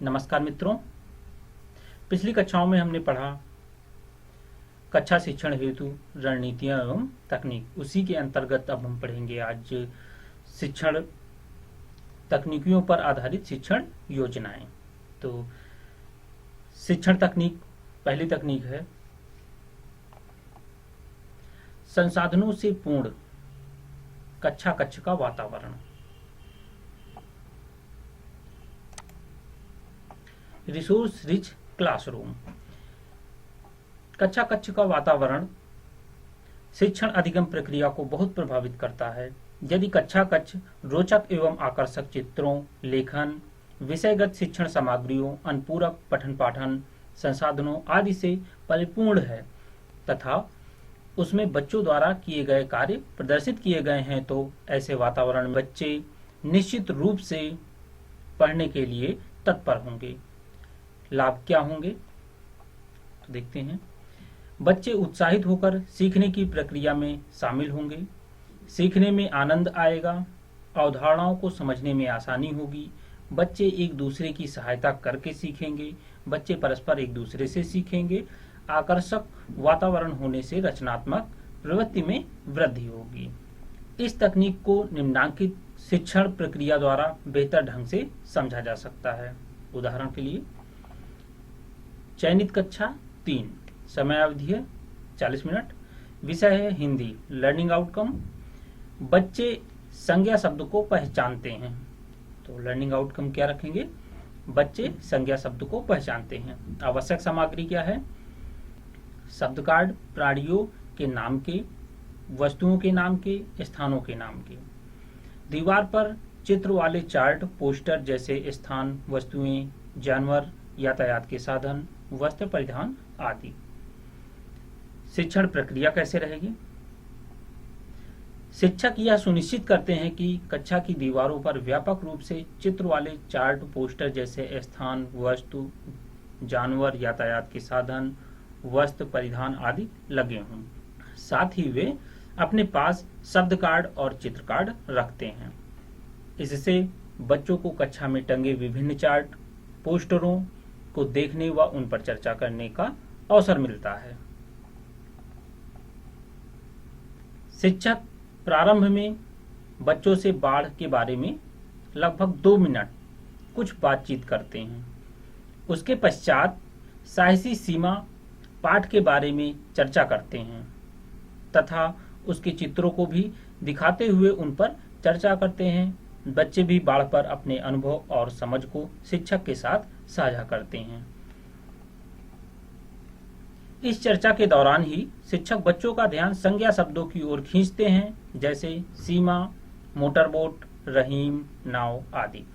नमस्कार मित्रों, पिछली कक्षाओं में हमने पढ़ा कक्षा शिक्षण हेतु रणनीतियां एवं तकनीक। उसी के अंतर्गत अब हम पढ़ेंगे आज शिक्षण तकनीकियों पर आधारित शिक्षण योजनाएं। तो शिक्षण तकनीक, पहली तकनीक है संसाधनों से पूर्ण कक्ष का वातावरण। Resource rich classroom. कक्ष का वातावरण शिक्षण अधिगम प्रक्रिया को बहुत प्रभावित करता है। यदि कक्ष रोचक एवं आकर्षक चित्रों, लेखन, विषयगत शिक्षण सामग्रियों, अनुपूरक पठन पाठन संसाधनों आदि से परिपूर्ण है तथा उसमें बच्चों द्वारा किए गए कार्य प्रदर्शित किए गए हैं, तो ऐसे वातावरण में बच्चे निश्चित रूप से पढ़ने के लिए तत्पर होंगे। लाभ क्या होंगे तो देखते हैं। बच्चे उत्साहित होकर सीखने की प्रक्रिया में शामिल होंगे। सीखने में आनंद आएगा। अवधारणाओं को समझने में आसानी होगी। बच्चे एक दूसरे की सहायता करके सीखेंगे। बच्चे परस्पर एक दूसरे से सीखेंगे। आकर्षक वातावरण होने से रचनात्मक प्रवृत्ति में वृद्धि होगी। इस तकनीक को निम्नांकित शिक्षण प्रक्रिया द्वारा बेहतर ढंग से समझा जा सकता है। उदाहरण के लिए, चयनित कक्षा 3, समय अवधि है 40 मिनट, विषय है हिंदी, लर्निंग आउटकम। बच्चे संज्ञा शब्द को पहचानते हैं, तो लर्निंग आउटकम क्या रखेंगे? बच्चे संज्ञा शब्द को पहचानते हैं। आवश्यक सामग्री क्या है? शब्द कार्ड, प्राणियों के नाम के, वस्तुओं के नाम के, स्थानों के नाम के। दीवार पर चित्र वाले चार्ट, पोस्टर जैसे स्थान, वस्तुएं, जानवर, यातायात के साधन, वस्त्र परिधान आदि। शिक्षण प्रक्रिया कैसे रहेगी? शिक्षक यह सुनिश्चित करते हैं कि कक्षा की दीवारों पर व्यापक रूप से चित्र वाले चार्ट, पोस्टर जैसे स्थान, वस्तु, जानवर, यातायात के साधन, वस्त्र परिधान आदि लगे हों। साथ ही वे अपने पास शब्द कार्ड और चित्र कार्ड रखते हैं। इससे बच्चों को कक्षा में टंगे विभिन्न चार्ट, पोस्टरों को देखने व उन पर चर्चा करने का अवसर मिलता है। शिक्षक प्रारंभ में बच्चों से बाढ़ के बारे में लगभग 2 मिनट कुछ बातचीत करते हैं। उसके पश्चात साहसी सीमा पाठ के बारे में चर्चा करते हैं तथा उसके चित्रों को भी दिखाते हुए उन पर चर्चा करते हैं। बच्चे भी बाढ़ पर अपने अनुभव और समझ को शिक्षक के साथ साझा करते हैं। इस चर्चा के दौरान ही शिक्षक बच्चों का ध्यान संज्ञा शब्दों की ओर खींचते हैं, जैसे सीमा, मोटरबोट, रहीम, नाव आदि।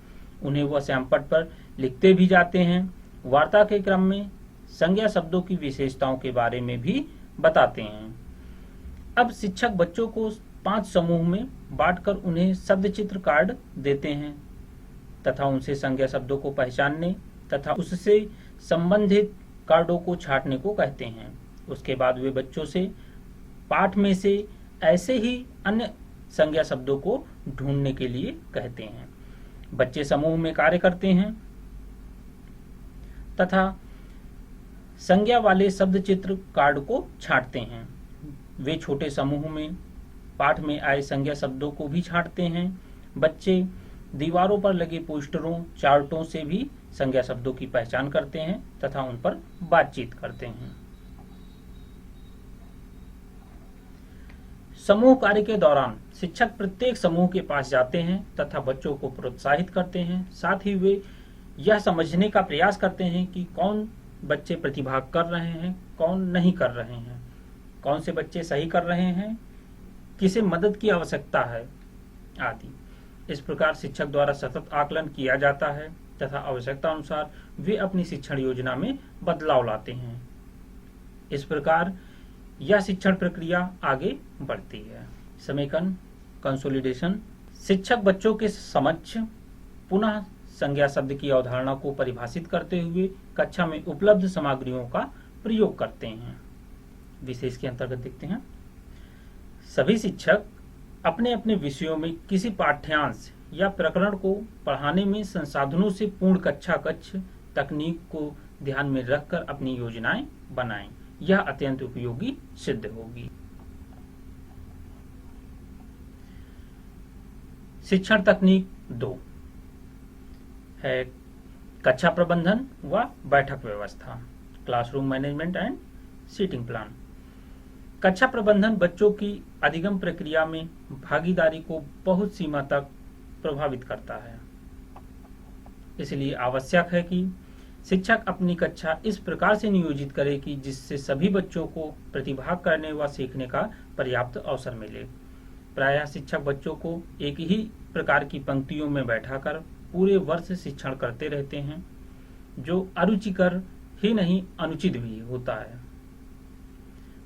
उन्हें वह श्यामपट्ट पर लिखते भी जाते हैं। वार्ता के क्रम में संज्ञा शब्दों की विशेषताओं के बारे में भी बताते हैं। अब शिक्षक बच्चों को 5 समूह में बांटकर उन्हें शब्द चित्र कार्ड देते हैं तथा उनसे संज्ञा शब्दों को पहचानने तथा उससे संबंधित कार्डों को छांटने को कहते हैं। उसके बाद वे बच्चों से पाठ में से ऐसे ही अन्य संज्ञा शब्दों को ढूंढने के लिए कहते हैं। बच्चे समूह में कार्य करते हैं तथा संज्ञा वाले शब्द चित्र कार्ड को छांटते हैं। वे छोटे समूह में पाठ में आए संज्ञा शब्दों को भी छांटते हैं। बच्चे दीवारों पर लगे पोस्टरों, चार्टों से भी संज्ञा शब्दों की पहचान करते हैं तथा उन पर बातचीत करते हैं। समूह कार्य के दौरान शिक्षक प्रत्येक समूह के पास जाते हैं तथा बच्चों को प्रोत्साहित करते हैं। साथ ही वे यह समझने का प्रयास करते हैं कि कौन बच्चे प्रतिभाग कर रहे हैं, कौन नहीं कर रहे हैं, कौन से बच्चे सही कर रहे हैं, किसे मदद की आवश्यकता है आदि। इस प्रकार शिक्षक द्वारा सतत आकलन किया जाता है तथा आवश्यकता अनुसार वे अपनी शिक्षण योजना में बदलाव लाते हैं। इस प्रकार यह शिक्षण प्रक्रिया आगे बढ़ती है। समेकन, कंसोलिडेशन। शिक्षक बच्चों के समक्ष पुनः संज्ञा शब्द की अवधारणा को परिभाषित करते हुए कक्षा में उपलब्ध सामग्रियों का प्रयोग करते हैं। विशेष के अंतर्गत देखते हैं, सभी शिक्षक अपने अपने विषयों में किसी पाठ्यांश या प्रकरण को पढ़ाने में संसाधनों से पूर्ण कक्ष तकनीक को ध्यान में रखकर अपनी योजनाएं बनाएं। यह अत्यंत उपयोगी सिद्ध होगी। शिक्षण तकनीक 2 है कक्षा प्रबंधन व बैठक व्यवस्था, classroom management and seating plan. कक्षा प्रबंधन बच्चों की अधिगम प्रक्रिया में भागीदारी को बहुत सीमा तक प्रभावित करता है। इसलिए आवश्यक है कि शिक्षक अपनी कक्षा इस प्रकार से नियोजित करे कि जिससे सभी बच्चों को प्रतिभाग करने व सीखने का पर्याप्त अवसर मिले। प्रायः शिक्षक बच्चों को एक ही प्रकार की पंक्तियों में बैठाकर पूरे वर्ष शिक्षण करते रहते हैं, जो अरुचिकर ही नहीं अनुचित भी होता है।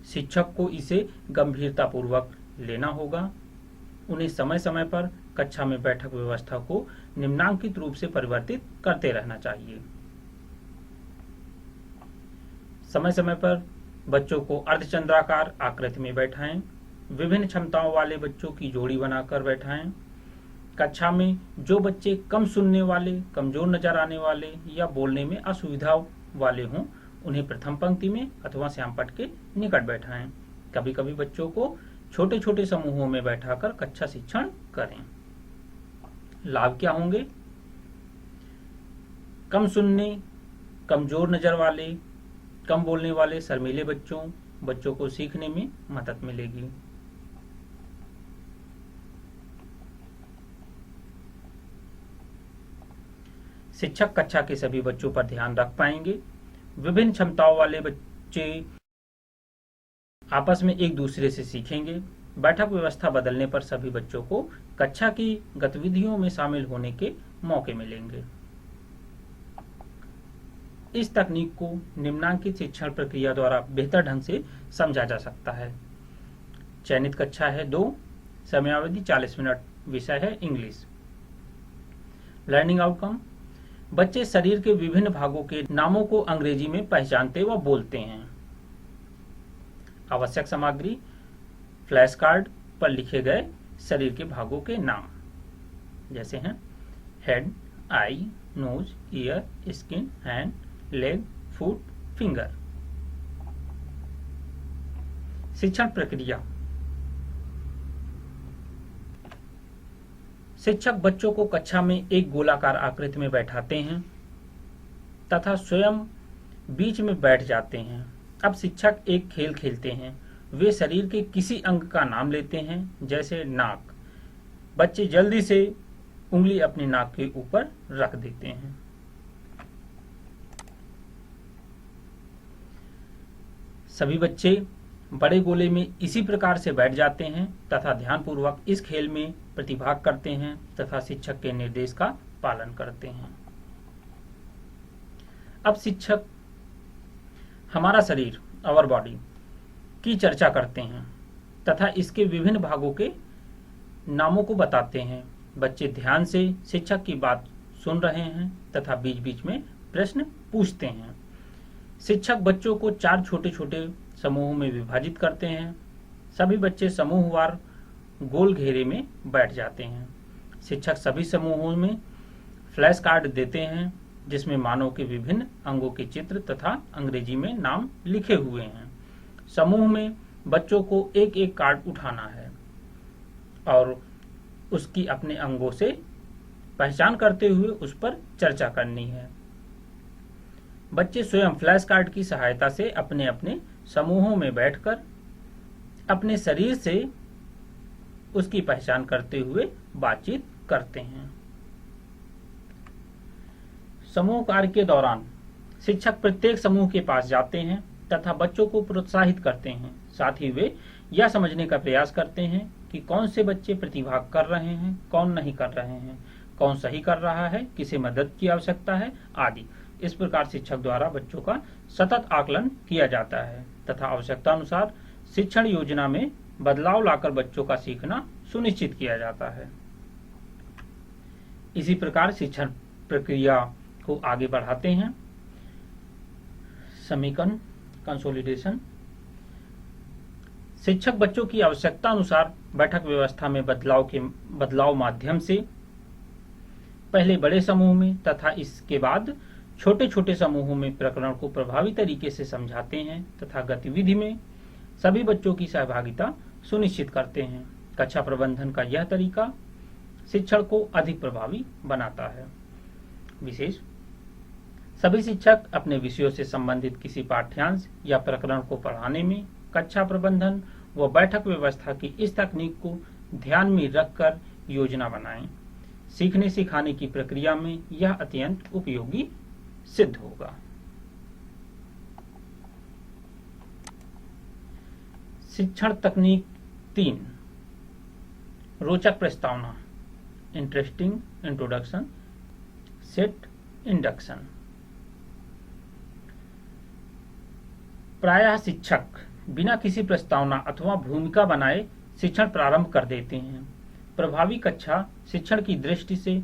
शिक्षक को इसे गंभीरतापूर्वक लेना होगा। उन्हें समय समय पर कक्षा में बैठक व्यवस्था को निम्नांकित रूप से परिवर्तित करते रहना चाहिए। समय समय पर बच्चों को अर्धचंद्राकार आकृति में बैठाएं। विभिन्न क्षमताओं वाले बच्चों की जोड़ी बनाकर बैठाएं। कक्षा में जो बच्चे कम सुनने वाले, कमजोर नजर आने वाले या बोलने में असुविधा वाले हों, उन्हें प्रथम पंक्ति में अथवा श्यामपट्ट के निकट बैठाएं। कभी कभी बच्चों को छोटे छोटे समूहों में बैठाकर कक्षा शिक्षण करें। लाभ क्या होंगे? कम सुनने, कमजोर नजर वाले, कम बोलने वाले शर्मीले बच्चों को सीखने में मदद मिलेगी। शिक्षक कक्षा के सभी बच्चों पर ध्यान रख पाएंगे। विभिन्न क्षमताओं वाले बच्चे आपस में एक दूसरे से सीखेंगे। बैठक व्यवस्था बदलने पर सभी बच्चों को कक्षा की गतिविधियों में शामिल होने के मौके मिलेंगे। इस तकनीक को निम्नांकित शिक्षण प्रक्रिया द्वारा बेहतर ढंग से समझा जा सकता है। चयनित कक्षा है 2, समयावधि 40 मिनट, विषय है इंग्लिश। लर्निंग आउटकम: बच्चे शरीर के विभिन्न भागों के नामों को अंग्रेजी में पहचानते व बोलते हैं। आवश्यक सामग्री: फ्लैश कार्ड पर लिखे गए शरीर के भागों के नाम, जैसे हैं head, eye, nose, ear, skin, hand, leg, foot, finger. शिक्षण प्रक्रिया: शिक्षक बच्चों को कक्षा में एक गोलाकार आकृति में बैठाते हैं तथा स्वयं बीच में बैठ जाते हैं। अब शिक्षक एक खेल खेलते हैं। वे शरीर के किसी अंग का नाम लेते हैं, जैसे नाक। बच्चे जल्दी से उंगली अपने नाक के ऊपर रख देते हैं। सभी बच्चे बड़े गोले में इसी प्रकार से बैठ जाते हैं तथा ध्यानपूर्वक इस खेल में प्रतिभाग करते हैं तथा शिक्षक के निर्देश का पालन करते हैं। अब शिक्षक हमारा शरीर, आवर बॉडी की चर्चा करते हैं तथा इसके विभिन्न भागों के नामों को बताते हैं। बच्चे ध्यान से शिक्षक की बात सुन रहे हैं तथा बीच बीच में प्रश्न पूछते हैं। शिक्षक बच्चों को 4 छोटे छोटे समूहों में विभाजित करते हैं। सभी बच्चे समूहवार गोल घेरे में बैठ जाते हैं। शिक्षक सभी समूहों में फ्लैश कार्ड देते हैं, जिसमें मानव के विभिन्न अंगों के चित्र तथा अंग्रेजी में नाम लिखे हुए हैं। समूह में बच्चों को एक एक कार्ड उठाना है और उसकी अपने अंगों से पहचान करते हुए उस पर चर्चा करनी है। बच्चे स्वयं फ्लैश कार्ड की सहायता से अपने अपने समूहों में बैठकर अपने शरीर से उसकी पहचान करते हुए बातचीत करते हैं। समूह कार्य के दौरान शिक्षक प्रत्येक समूह के पास जाते हैं तथा बच्चों को प्रोत्साहित करते हैं। साथ ही वे यह समझने का प्रयास करते हैं कि कौन से बच्चे प्रतिभाग कर रहे हैं, कौन नहीं कर रहे हैं, कौन सही कर रहा है, किसे मदद की आवश्यकता है आदि। इस प्रकार शिक्षक द्वारा बच्चों का सतत आकलन किया जाता है तथा आवश्यकता अनुसार शिक्षण योजना में बदलाव लाकर बच्चों का सीखना सुनिश्चित किया जाता है। इसी प्रकार शिक्षण प्रक्रिया को आगे बढ़ाते हैं। समीकरण, कंसोलिडेशन। शिक्षक बच्चों की आवश्यकता अनुसार बैठक व्यवस्था में बदलाव माध्यम से पहले बड़े समूह में तथा इसके बाद छोटे छोटे समूहों में प्रकरण को प्रभावी तरीके से समझाते हैं तथा गतिविधि में सभी बच्चों की सहभागिता सुनिश्चित करते हैं। कक्षा प्रबंधन का यह तरीका शिक्षण को अधिक प्रभावी बनाता है। विशेष सभी शिक्षक अपने विषयों से संबंधित किसी पाठ्यांश या प्रकरण को पढ़ाने में कक्षा प्रबंधन व बैठक व्यवस्था की इस तकनीक को ध्यान में रखकर योजना बनाएं। सीखने सिखाने की प्रक्रिया में यह अत्यंत उपयोगी सिद्ध होगा। शिक्षण तकनीक 3, रोचक प्रस्तावना, इंटरेस्टिंग इंट्रोडक्शन, सेट इंडक्शन। प्रायः शिक्षक बिना किसी प्रस्तावना अथवा भूमिका बनाए शिक्षण प्रारंभ कर देते हैं। प्रभावी कक्षा शिक्षण की दृष्टि से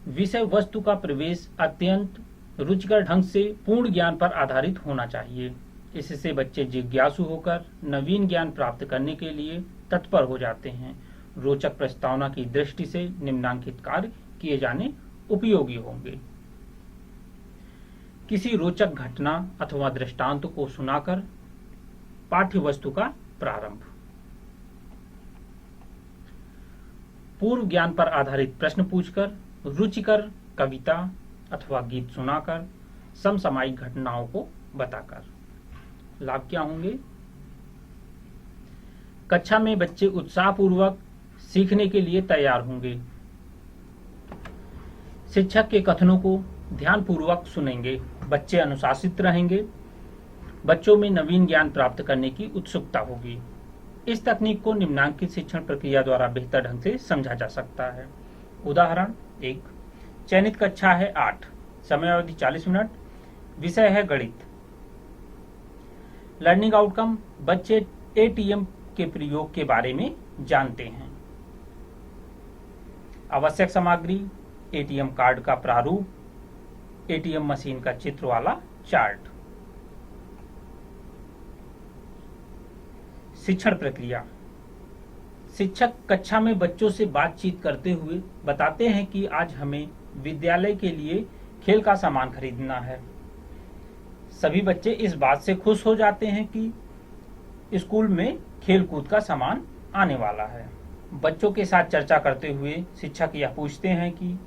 विषय वस्तु का प्रवेश अत्यंत रुचिकर ढंग से पूर्ण ज्ञान पर आधारित होना चाहिए। इससे बच्चे जिज्ञासु होकर नवीन ज्ञान प्राप्त करने के लिए तत्पर हो जाते हैं। रोचक प्रस्तावना की दृष्टि से निम्नांकित कार्य किए जाने उपयोगी होंगे। किसी रोचक घटना अथवा दृष्टांत को सुनाकर पाठ्य वस्तु का प्रारंभ। पूर्व ज्ञान पर आधारित प्रश्न पूछकर रुचिकर कविता अथवा गीत सुनाकर समसामयिक घटनाओं को बताकर। लाभ क्या होंगे? कक्षा में बच्चे उत्साहपूर्वक सीखने के लिए तैयार होंगे। शिक्षक के कथनों को ध्यानपूर्वक सुनेंगे। बच्चे अनुशासित रहेंगे। बच्चों में नवीन ज्ञान प्राप्त करने की उत्सुकता होगी। इस तकनीक को निम्नांकित शिक्षण प्रक्रिया द्वारा बेहतर ढंग से समझा जा सकता है। उदाहरण 1, चयनित कक्षा है 8, समयावधि 40 मिनट, विषय है गणित। लर्निंग आउटकम, बच्चे एटीएम के प्रयोग के बारे में जानते हैं। आवश्यक सामग्री, एटीएम कार्ड का प्रारूप, एटीएम मशीन का चित्र वाला चार्ट। शिक्षण प्रक्रिया। शिक्षक कक्षा में बच्चों से बातचीत करते हुए बताते हैं कि आज हमें विद्यालय के लिए खेल का सामान खरीदना है। सभी बच्चे इस बात से खुश हो जाते हैं कि स्कूल में खेल कूद का सामान आने वाला है। बच्चों के साथ चर्चा करते हुए शिक्षक यह पूछते हैं कि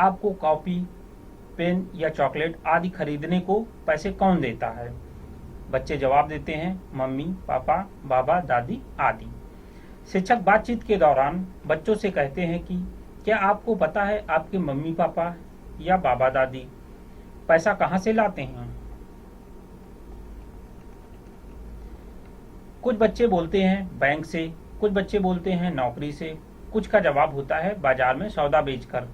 आपको कॉपी, पेन या चॉकलेट आदि खरीदने को पैसे कौन देता है? बच्चे जवाब देते हैं, मम्मी, पापा, बाबा, दादी आदि। शिक्षक बातचीत के दौरान बच्चों से कहते हैं कि क्या आपको पता है आपके मम्मी पापा या बाबा दादी पैसा कहाँ से लाते हैं? कुछ बच्चे बोलते हैं बैंक से, कुछ बच्चे बोलते हैं नौकरी से, कुछ का जवाब होता है बाजार में सौदा बेचकर।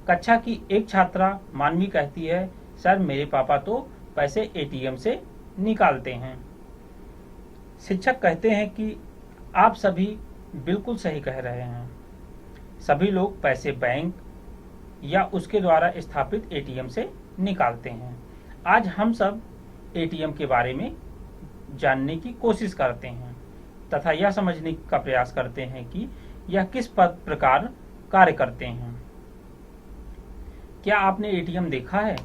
कक्षा की एक छात्रा मानवी कहती है, सर मेरे पापा तो पैसे एटीएम से निकालते हैं। शिक्षक कहते हैं कि आप सभी बिल्कुल सही कह रहे हैं। सभी लोग पैसे बैंक या उसके द्वारा स्थापित एटीएम से निकालते हैं। आज हम सब एटीएम के बारे में जानने की कोशिश करते हैं तथा यह समझने का प्रयास करते हैं कि यह किस प्रकार कार्य करते हैं। क्या आपने एटीएम देखा है?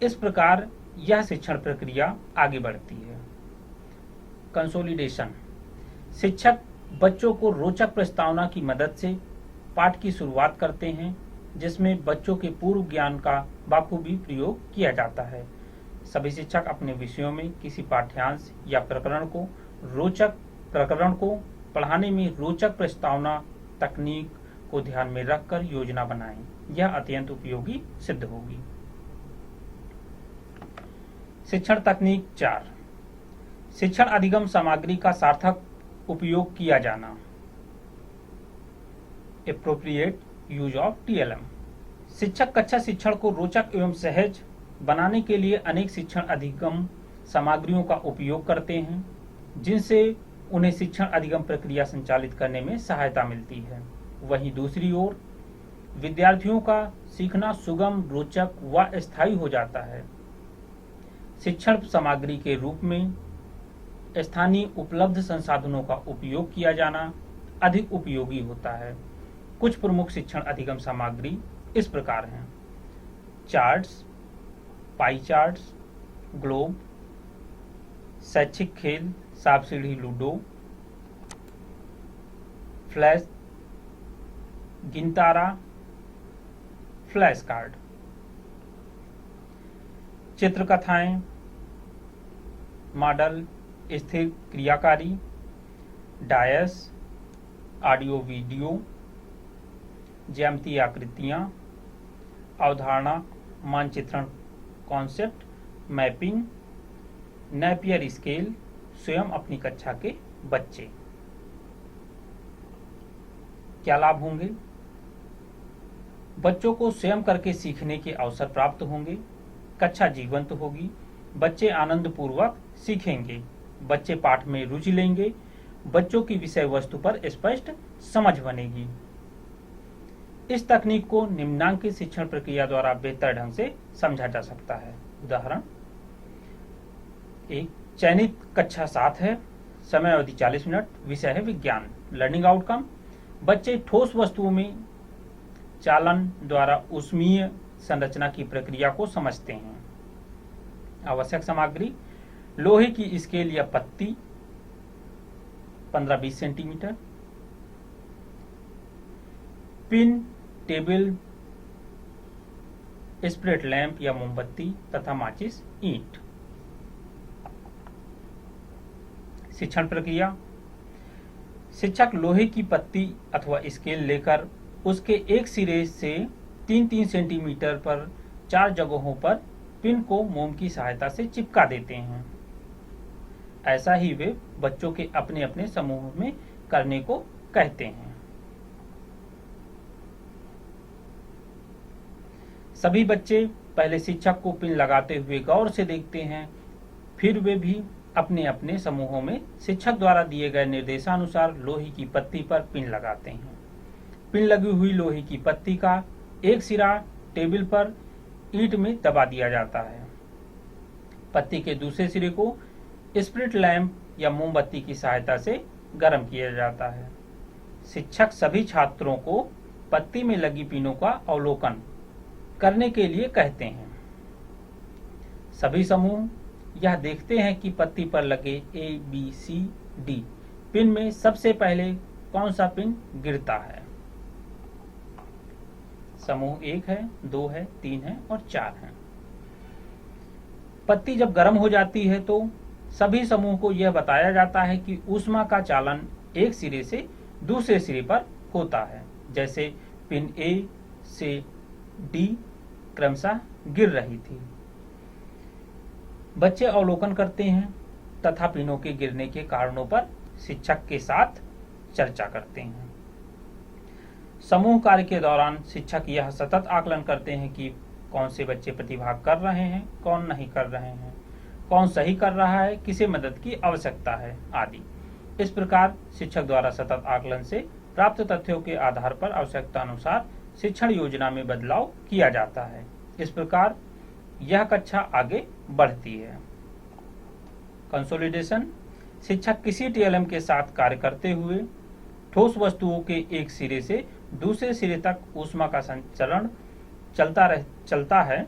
इस प्रकार यह शिक्षण प्रक्रिया आगे बढ़ती है। कंसोलिडेशन। शिक्षक बच्चों को रोचक प्रस्तावना की मदद से पाठ की शुरुआत करते हैं जिसमें बच्चों के पूर्व ज्ञान का बखूबी प्रयोग किया जाता है। सभी शिक्षक अपने विषयों में किसी पाठ्यांश या प्रकरण को पढ़ाने में रोचक प्रस्तावना तकनीक को ध्यान में रखकर योजना बनाएं। यह अत्यंत उपयोगी सिद्ध होगी। शिक्षण तकनीक 4, शिक्षण अधिगम सामग्री का सार्थक उपयोग किया जाना। Appropriate use of TLM. शिक्षक कक्षा शिक्षण को रोचक एवं सहज बनाने के लिए अनेक शिक्षण अधिगम सामग्रियों का उपयोग करते हैं जिनसे उन्हें शिक्षण अधिगम प्रक्रिया संचालित करने में सहायता मिलती है। वहीं दूसरी ओर विद्यार्थियों का सीखना सुगम, रोचक व स्थायी हो जाता है। शिक्षण सामग्री के रूप में स्थानीय उपलब्ध संसाधनों का उपयोग किया जाना अधिक उपयोगी होता है। कुछ प्रमुख शिक्षण अधिगम सामग्री इस प्रकार हैं: चार्ट्स, पाई चार्ट्स, ग्लोब, शैक्षिक खेल सांप सीढ़ी लूडो, फ्लैश गिनतारा, फ्लैश कार्ड, चित्रकथाएं, मॉडल, स्थिर क्रियाकारी, डायस, ऑडियो वीडियो, ज्यामितीय आकृतियां, अवधारणा, मानचित्रण, कॉन्सेप्ट, मैपिंग, नेपियर स्केल, स्वयं अपनी कक्षा के बच्चे। क्या लाभ होंगे? बच्चों को स्वयं करके सीखने के अवसर प्राप्त होंगे, कक्षा जीवंत होगी, बच्चे आनंद पूर्वक सीखेंगे, बच्चे पाठ में रुचि लेंगे, बच्चों की विषय वस्तु पर स्पष्ट समझ बनेगी। इस तकनीक को निम्नांकित शिक्षण प्रक्रिया द्वारा बेहतर ढंग से समझा जा सकता है। उदाहरण: एक चयनित कक्षा 7 है, समय अवधि 40 मिनट, विषय है विज्ञान। लर्निंग आउटकम: बच्चे ठोस वस्तुओं में चालन द्वारा ऊष्मीय संरचना की प्रक्रिया को समझते हैं। आवश्यक सामग्री: लोहे की स्केल या पत्ती 15-20 centimetre, pin, table, split lamp या मोमबत्ती तथा माचिस, ईंट। शिक्षण प्रक्रिया: शिक्षक लोहे की पत्ती अथवा स्केल लेकर उसके एक सिरे से 3-3 सेंटीमीटर पर 4 जगहों पर पिन को मोम की सहायता से चिपका देते हैं। ऐसा ही वे बच्चों के अपने अपने समूह में करने को कहते हैं। सभी बच्चे पहले शिक्षक को पिन लगाते हुए गौर से देखते हैं, फिर वे भी अपने अपने समूहों में शिक्षक द्वारा दिए गए निर्देशानुसार लोहे की पत्ती पर पिन लगाते हैं। पिन लगी हुई लोहे की पत्ती का एक सिरा टेबल पर ईंट में दबा दिया जाता है। पत्ती के दूसरे सिरे को स्प्लिट लैंप या मोमबत्ती की सहायता से गर्म किया जाता है। शिक्षक सभी छात्रों को पत्ती में लगी पिनों का अवलोकन करने के लिए कहते हैं। सभी समूह यह देखते हैं कि पत्ती पर लगे A, B, C, D pin में सबसे पहले कौन सा पिन गिरता है। समूह 1 है, 2 है, 3 है और 4 है। पत्ती जब गर्म हो जाती है तो सभी समूह को यह बताया जाता है कि ऊष्मा का चालन एक सिरे से दूसरे सिरे पर होता है, जैसे पिन A से D क्रमशः गिर रही थी। बच्चे अवलोकन करते हैं तथा पिनों के गिरने के कारणों पर शिक्षक के साथ चर्चा करते हैं। समूह कार्य के दौरान शिक्षक यह सतत आकलन करते हैं कि कौन से बच्चे प्रतिभाग कर रहे हैं, कौन नहीं कर रहे हैं, कौन सही कर रहा है, किसे मदद की आवश्यकता है आदि। इस प्रकार शिक्षक द्वारा सतत आकलन से प्राप्त तथ्यों के आधार पर आवश्यकता अनुसार शिक्षण योजना में बदलाव किया जाता है। इस प्रकार यह कक्षा आगे बढ़ती है। कंसोलिडेशन: शिक्षक किसी टीएलएम के साथ कार्य करते हुए ठोस वस्तुओं के एक सिरे से दूसरे सिरे तक ऊष्मा का संचरण चलता है,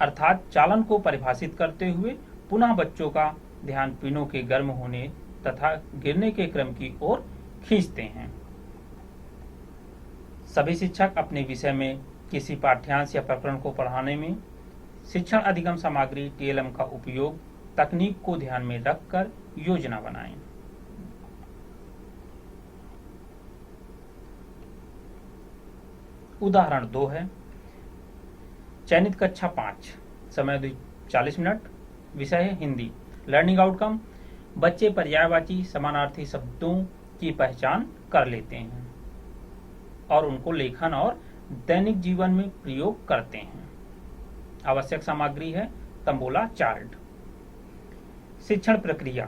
अर्थात चालन को परिभाषित करते हुए पुनः बच्चों का ध्यान पिनों के गर्म होने तथा गिरने के क्रम की ओर खींचते हैं। सभी शिक्षक अपने विषय में किसी पाठ्यांश या प्रकरण को पढ़ाने में शिक्षण अधिगम सामग्री टीएलएम का उपयोग तकनीक को ध्यान में रखकर योजना बनाएं। उदाहरण 2 है, चयनित कक्षा 5, समय 40 मिनट, विषय है हिंदी। लर्निंग आउटकम: बच्चे पर्यायवाची समानार्थी शब्दों की पहचान कर लेते हैं और उनको लेखन और दैनिक जीवन में प्रयोग करते हैं। आवश्यक सामग्री है तंबोला चार्ट। शिक्षण प्रक्रिया: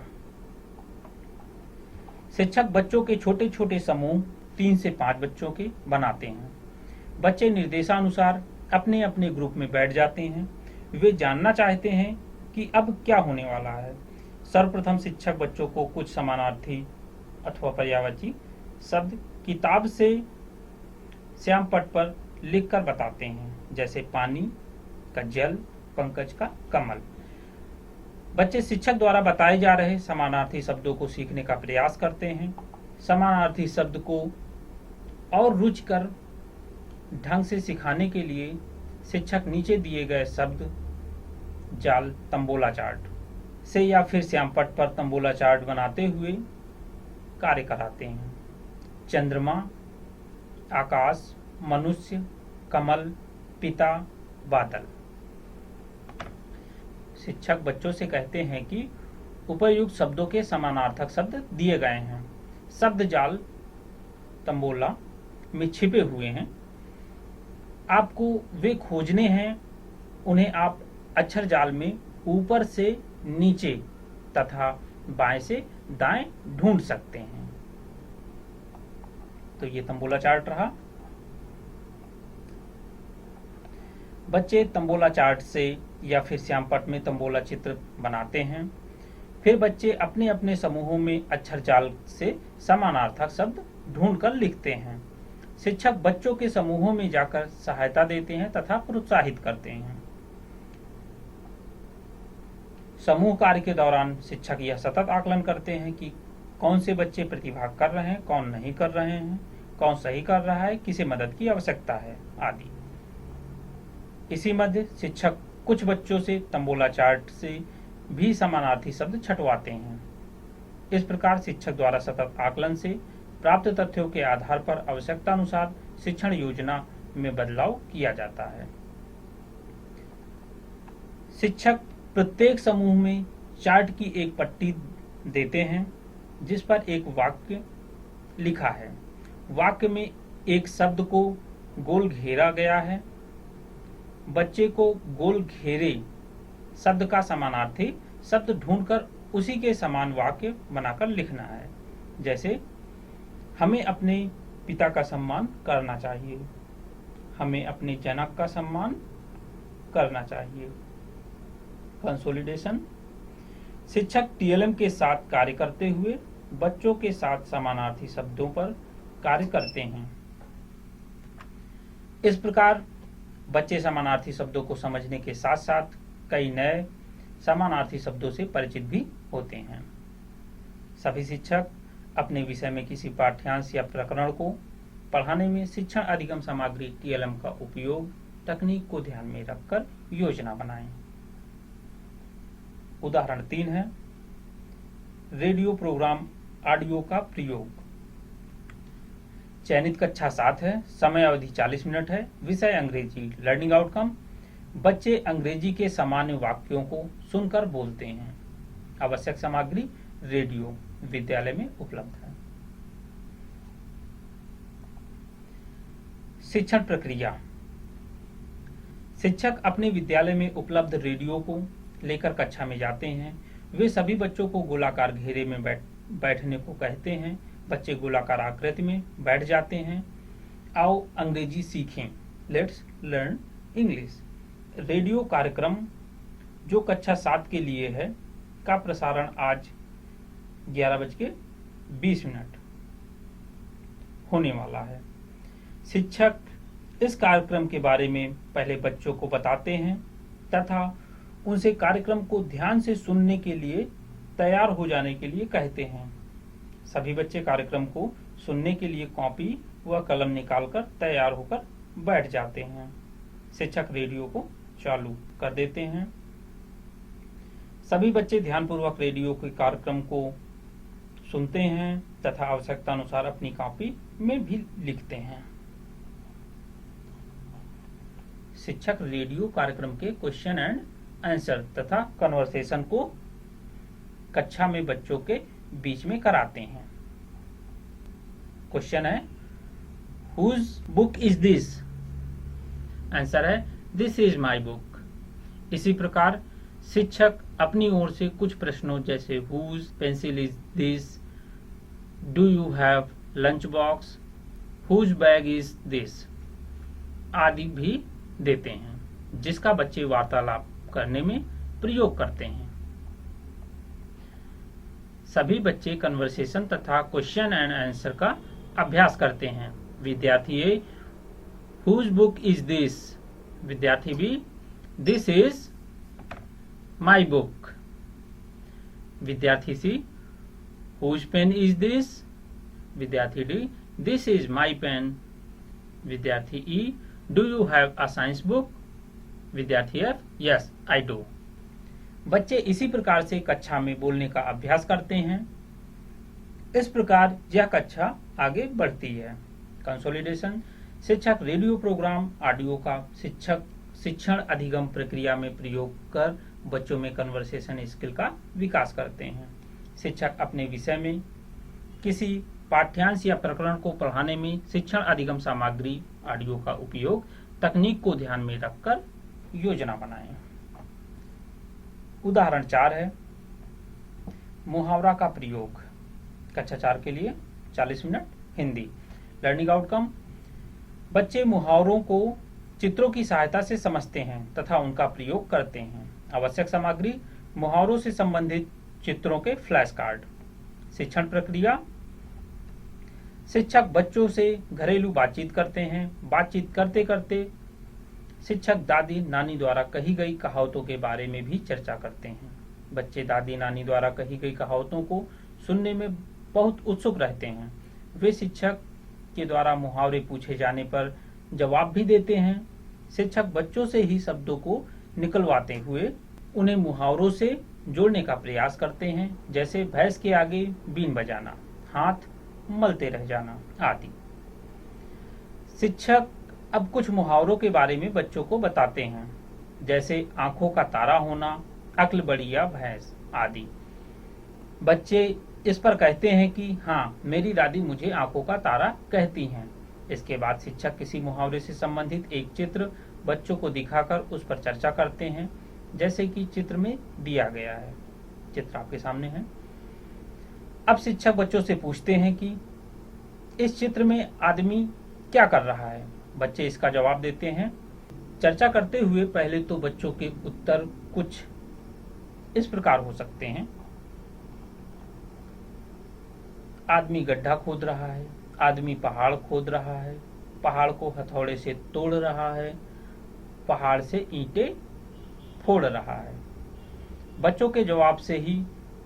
शिक्षक बच्चों के छोटे छोटे समूह 3 से 5 बच्चों के बनाते हैं। बच्चे निर्देशानुसार अपने अपने ग्रुप में बैठ जाते हैं। वे जानना चाहते हैं कि अब क्या होने वाला है। सर्वप्रथम शिक्षक बच्चों को कुछ समानार्थी अथवा पर्यायवाची शब्द किताब से श्याम पट पर लिखकर बताते हैं, जैसे पानी का जल, पंकज का कमल। बच्चे शिक्षक द्वारा बताए जा रहे समानार्थी शब्दों को सीखने का प्रयास करते हैं। समानार्थी शब्द को और रुचिकर ढंग से सिखाने के लिए शिक्षक नीचे दिए गए शब्द जाल तंबोला चार्ट से या फिर श्यामपट पर तंबोला चार्ट बनाते हुए कार्य कराते हैं। चंद्रमा, आकाश, मनुष्य, कमल, पिता, बादल। शिक्षक बच्चों से कहते हैं कि उपयुक्त शब्दों के समानार्थक शब्द दिए गए हैं। शब्द जाल तंबोला में छिपे हुए हैं, आपको वे खोजने हैं। उन्हें आप अक्षर जाल में ऊपर से नीचे तथा बाएं से दाएं ढूंढ सकते हैं। तो ये तंबोला चार्ट रहा। बच्चे तंबोला चार्ट से या फिर श्यामपट में तंबोला चित्र बनाते हैं। फिर बच्चे अपने अपने समूहों में अक्षर जाल से समानार्थक शब्द ढूंढकर लिखते हैं। शिक्षक बच्चों के समूहों में जाकर सहायता देते हैं तथा प्रोत्साहित करते हैं। समूह कार्य के दौरान शिक्षक यह सतत आकलन करते हैं कि कौन से बच्चे प्रतिभाग कर रहे हैं, कौन नहीं कर रहे हैं, कौन सही कर रहा है, किसे मदद की आवश्यकता है आदि। इसी मध्य शिक्षक कुछ बच्चों से तंबोला चार्ट से भी समानार्थी शब्द छंटवाते हैं। इस प्रकार शिक्षक द्वारा सतत आकलन से प्राप्त तथ्यों के आधार पर आवश्यकता अनुसार शिक्षण योजना में बदलाव किया जाता है। शिक्षक प्रत्येक समूह में चार्ट की एक पट्टी देते हैं जिस पर एक वाक्य लिखा है। वाक्य में एक शब्द को गोल घेरा गया है। बच्चे को गोल घेरे शब्द का समानार्थी शब्द ढूंढकर उसी के समान वाक्य बनाकर लिखना है। जैसे, हमें अपने पिता का सम्मान करना चाहिए, हमें अपने जनक का सम्मान करना चाहिए। कंसोलिडेशन। शिक्षक टीएलएम के साथ कार्य करते हुए बच्चों के साथ समानार्थी शब्दों पर कार्य करते हैं। इस प्रकार बच्चे समानार्थी शब्दों को समझने के साथ साथ कई नए समानार्थी शब्दों से परिचित भी होते हैं। सभी शिक्षक अपने विषय में किसी पाठ्यांश या प्रकरण को पढ़ाने में शिक्षण अधिगम सामग्री टीएलएम का उपयोग तकनीक को ध्यान में रखकर योजना बनाएं। उदाहरण 3 है रेडियो प्रोग्राम ऑडियो का प्रयोग। चयनित कक्षा 7 है, समय अवधि 40 मिनट है, विषय अंग्रेजी। लर्निंग आउटकम, बच्चे अंग्रेजी के सामान्य वाक्यों को सुनकर बोलते हैं। आवश्यक सामग्री रेडियो विद्यालय में उपलब्ध है। शिक्षण प्रक्रिया। शिक्षक अपने विद्यालय में उपलब्ध रेडियो को लेकर कक्षा में जाते हैं। वे सभी बच्चों को गोलाकार घेरे में बैठने को कहते हैं। बच्चे गोलाकार आकृति में बैठ जाते हैं। आओ अंग्रेजी सीखें, लेट्स लर्न इंग्लिश। रेडियो कार्यक्रम जो कक्षा 7 के लिए है का प्रसारण आज 11:20 होने वाला है। शिक्षक इस कार्यक्रम के बारे में पहले बच्चों को बताते हैं तथा उनसे कार्यक्रम को ध्यान से सुनने के लिए तैयार हो जाने के लिए कहते हैं। सभी बच्चे कार्यक्रम को सुनने के लिए कॉपी व कलम निकालकर तैयार होकर बैठ जाते हैं। शिक्षक रेडियो को चालू कर देते हैं। सभी बच्चे ध्यानपूर्वक रेडियो के कार्यक्रम को सुनते हैं तथा आवश्यकता अनुसार अपनी कॉपी में भी लिखते हैं। शिक्षक रेडियो कार्यक्रम के क्वेश्चन एंड आंसर तथा कन्वर्सेशन को कक्षा में बच्चों के बीच में कराते हैं। क्वेश्चन है, whose book is this? Answer है, दिस इज माई बुक। इसी प्रकार शिक्षक अपनी ओर से कुछ प्रश्नों जैसे whose pencil is this, do you have lunch box, whose bag is this आदि भी देते हैं, जिसका बच्चे वार्तालाप करने में प्रयोग करते हैं। सभी बच्चे कन्वर्सेशन तथा क्वेश्चन एंड आंसर का अभ्यास करते हैं। विद्यार्थी A, whose book is this? विद्यार्थी B, this is my book. विद्यार्थी C, whose pen is this? विद्यार्थी D, this is my pen. विद्यार्थी E, do you have a science book? विद्यार्थी एफ, यस आई डू। बच्चे इसी प्रकार से कक्षा में बोलने का अभ्यास करते हैं। इस प्रकार यह कक्षा आगे बढ़ती है। कंसोलिडेशन, शिक्षक रेडियो प्रोग्राम ऑडियो का शिक्षण अधिगम प्रक्रिया में प्रयोग कर बच्चों में कन्वर्सेशन स्किल का विकास करते हैं। शिक्षक अपने विषय में किसी पाठ्यांश या प्रकरण को पढ़ाने में शिक्षण अधिगम सामग्री ऑडियो का उपयोग तकनीक को ध्यान में रखकर योजना बनाएं। उदाहरण 4 है मुहावरा का प्रयोग। कक्षा 4 के लिए 40 मिनट हिंदी। लर्निंग आउटकम, बच्चे मुहावरों को चित्रों की सहायता से समझते हैं तथा उनका प्रयोग करते हैं। आवश्यक सामग्री, मुहावरों से संबंधित चित्रों के फ्लैश कार्ड। शिक्षण प्रक्रिया, शिक्षक बच्चों से घरेलू बातचीत करते हैं। बातचीत करते करते शिक्षक दादी नानी द्वारा कही गई कहावतों के बारे में भी चर्चा करते हैं। बच्चे दादी नानी द्वारा कही गई कहावतों को सुनने में बहुत उत्सुक रहते हैं। वे शिक्षक के द्वारा मुहावरे पूछे जाने पर जवाब भी देते हैं। शिक्षक बच्चों से ही शब्दों को निकलवाते हुए उन्हें मुहावरों से जोड़ने का प्रयास करते हैं, जैसे भैंस के आगे बीन बजाना, हाथ मलते रह जाना आदि। शिक्षक अब कुछ मुहावरों के बारे में बच्चों को बताते हैं, जैसे आंखों का तारा होना, अक्ल बड़ी या भैंस आदि। बच्चे इस पर कहते हैं कि हाँ, मेरी दादी मुझे आंखों का तारा कहती हैं। इसके बाद शिक्षक किसी मुहावरे से संबंधित एक चित्र बच्चों को दिखाकर उस पर चर्चा करते हैं, जैसे कि चित्र में दिया गया है। चित्र आपके सामने है। अब शिक्षक बच्चों से पूछते हैं कि इस चित्र में आदमी क्या कर रहा है। बच्चे इसका जवाब देते हैं। चर्चा करते हुए पहले तो बच्चों के उत्तर कुछ इस प्रकार हो सकते हैं। आदमी गड्ढा खोद रहा है, आदमी पहाड़ खोद रहा है, पहाड़ को हथौड़े से तोड़ रहा है, पहाड़ से ईंटें फोड़ रहा है। बच्चों के जवाब से ही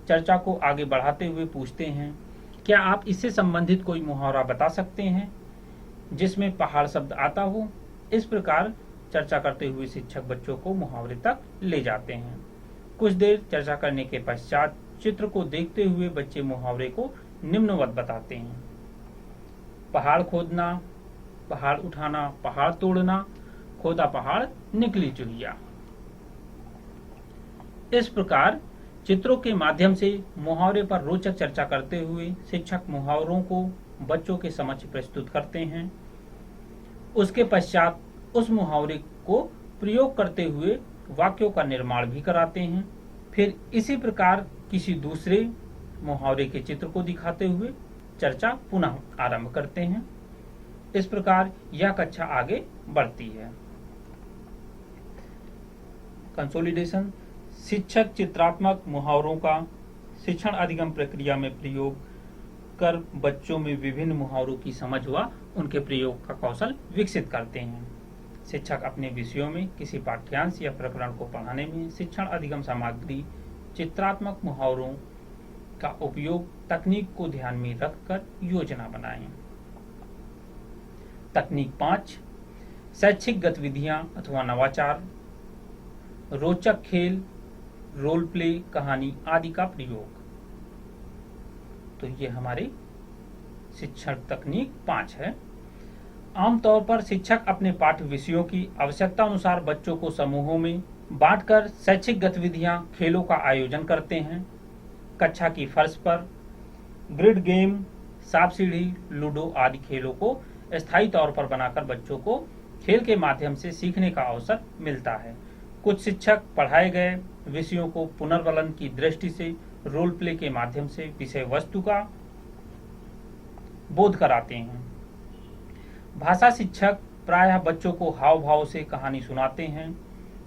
चर्चा को आगे बढ़ाते हुए पूछते हैं, क्या आप इससे संबंधित कोई मुहावरा बता सकते हैं जिसमें पहाड़ शब्द आता हो। इस प्रकार चर्चा करते हुए शिक्षक बच्चों को मुहावरे तक ले जाते हैं। कुछ देर चर्चा करने के पश्चात चित्र को देखते हुए बच्चे मुहावरे को निम्नवत बताते हैं। पहाड़ खोदना, पहाड़ उठाना, पहाड़ तोड़ना, खोदा पहाड़ निकली चुहिया। इस प्रकार चित्रों के माध्यम से मुहावरे पर रोचक चर्चा करते हुए शिक्षक मुहावरों को बच्चों के समक्ष प्रस्तुत करते हैं। उसके पश्चात उस मुहावरे को प्रयोग करते हुए वाक्यों का निर्माण भी कराते हैं। फिर इसी प्रकार किसी दूसरे मुहावरे के चित्र को दिखाते हुए चर्चा पुनः आरंभ करते हैं। इस प्रकार यह कक्षा आगे बढ़ती है। कंसोलिडेशन, शिक्षक चित्रात्मक मुहावरों का शिक्षण अधिगम प्रक्रिया में प्रयोग कर बच्चों में विभिन्न मुहावरों की समझ व उनके प्रयोग का कौशल विकसित करते हैं। शिक्षक अपने विषयों में किसी पाठ्यांश या प्रकरण को पढ़ाने में शिक्षण अधिगम सामग्री चित्रात्मक मुहावरों का उपयोग तकनीक को ध्यान में रखकर योजना बनाएं। तकनीक 5, शैक्षिक गतिविधियां अथवा नवाचार, रोचक खेल, रोल प्ले, कहानी आदि का प्रयोग। तो ये हमारी शिक्षण तकनीक 5 है। आमतौर पर शिक्षक अपने पाठ्य विषयों की आवश्यकता अनुसार बच्चों को समूहों में बांटकर शैक्षिक गतिविधियां, खेलों का आयोजन करते हैं। कक्षा की फर्श पर ग्रिड गेम, सांप सीढ़ी, लूडो आदि खेलों को स्थायी तौर पर बनाकर बच्चों को खेल के माध्यम से सीखने का अवसर मिलता है। कुछ शिक्षक पढ़ाए गए विषयों को पुनर्वलन की दृष्टि से रोल प्ले के माध्यम से विषय वस्तु का बोध कराते हैं। भाषा शिक्षक प्रायः बच्चों को हाव भाव से कहानी सुनाते हैं,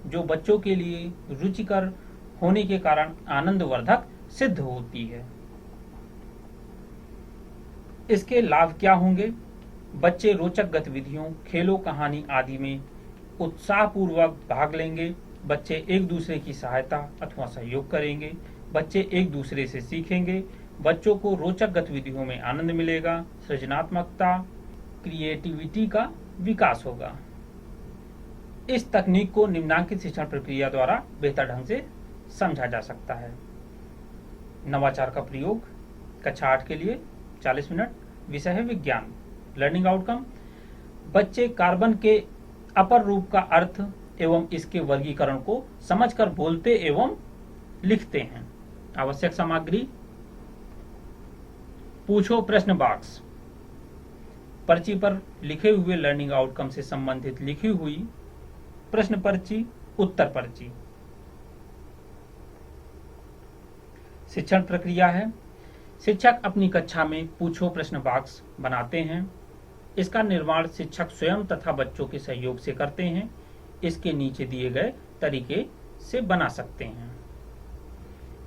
जो बच्चों के लिए रुचिकर होने के कारण आनंदवर्धक सिद्ध होती है। इसके लाभ क्या होंगे? बच्चे रोचक गतिविधियों, खेलों, कहानी आदि में उत्साहपूर्वक भाग लेंगे। बच्चे एक दूसरे की सहायता अथवा सहयोग करेंगे। बच्चे एक दूसरे से सीखेंगे। बच्चों को रोचक गतिविधियों में आनंद मिलेगा। सृजनात्मकता, क्रिएटिविटी का विकास होगा। इस तकनीक को निम्नांकित शिक्षण प्रक्रिया द्वारा बेहतर ढंग से समझा जा सकता है। नवाचार का प्रयोग कक्षा 8 के लिए 40 मिनट। विषय है विज्ञान। लर्निंग आउटकम: बच्चे कार्बन के अपर रूप का अर्थ एवं इसके वर्गीकरण को समझकर बोलते एवं लिखते हैं। आवश्यक सामग्री: पूछो प्रश्न बॉक्स, पर्ची पर लिखे हुए लर्निंग आउटकम से संबंधित लिखी हुई प्रश्न पर्ची, उत्तर पर्ची। शिक्षण प्रक्रिया है: शिक्षक अपनी कक्षा में पूछो प्रश्न बॉक्स बनाते हैं। इसका निर्माण शिक्षक स्वयं तथा बच्चों के सहयोग से करते हैं। इसके नीचे दिए गए तरीके से बना सकते हैं।